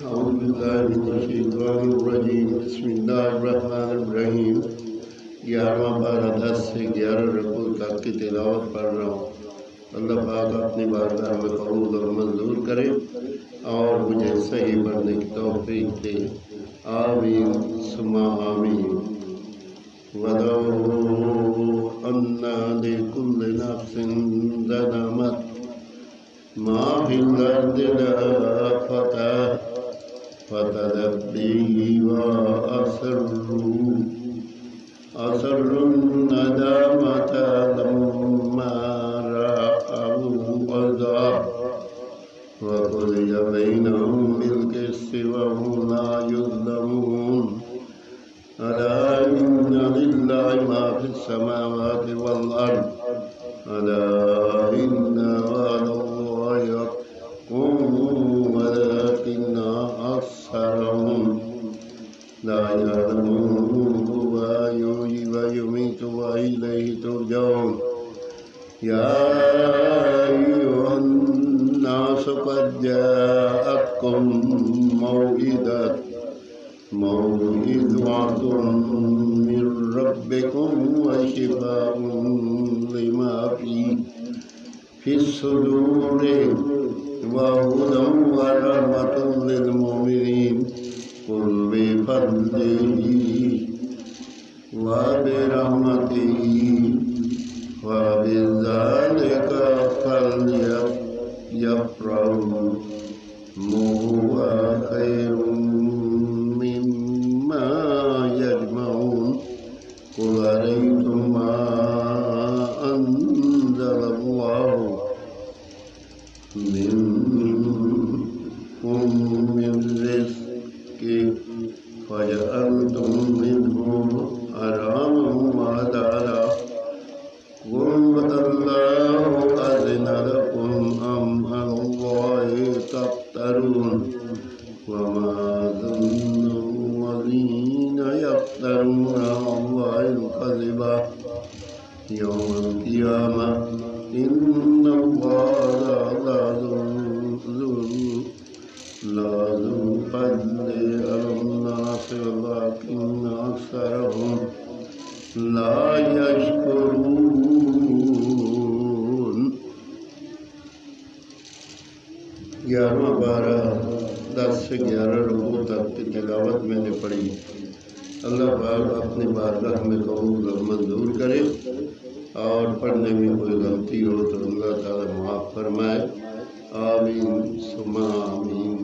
औज़ुबिल्लाहिमिनश्शैतानिर्रजीम बिस्मिल्लाहिर्रहमानिर्रहीम। 11वां पारा 10 से 11 रकू तक की तिलावत पढ़ रहा हूँ। अल्लाह पाक अपनी बारगाह में कबूल और मंजूर करे और मुझे सही पढ़ने की तौफीक दे। आमीन सुम्मा आमीन। वलो अन्ना लिकुल्लि नफ्सिन ज़लमत मा फिल अर्दि फ़तदत बिही व असर्रुन नदामता लम्मा रअवुल अज़ाब व क़ुदिया बैनहुम बिल क़िस्ति व हुम ला युज़्लमून। अला इन्ना लिल्लाहि मा फ़िस समावाति वल अर्द अला इन्ना वअदल्लाहि हक़्क़ुन वलाकिन्ना अक्सरहुम ला यअलमून। हुवा युहयी व युमीतु व इलैहि तुरजऊन। या अय्युहन नास क़द जाअतकुम मौइज़तुम मिर रब्बिकुम व शिफ़ाउन लिमा फ़िस्सुदूरि व हुदन व रहमतुन लिल मुमिनीन। कुल बिफ़ज़्लिही व बिरहमतिही व बिज़ालिका फ़ल्यफ़रहू हुवा खैरुम मिम्मा यजमऊन। कुल अरअय्तुम मा अंज़लल्लाहु मिन रिज़्क़िन फ़जअलतुम मिन्हु हरामन व हलाला। कुल अल्लाहु अज़िन लकुम अम अलल्लाहि तफ्तरून। वमा ज़न्नुल्लज़ीना यफ्तरूना अलल्लाहिल कज़िबा यौमल क़ियामह इन्नल्लाहा लज़ू फ़ज़्लिन अलन्नास वलाकिन्न अक्सरहुम ला यशकुरून। 11वां पारा 10 से 11 रुकू तक की तिलावत मैंने पढ़ी। अल्लाह पाक अपनी बारगाह में कबूल और मंजूर करे और पढ़ने में कोई गलती हो तो अल्लाह ताला माफ़ फरमाए। आमीन सुम्मा आमीन।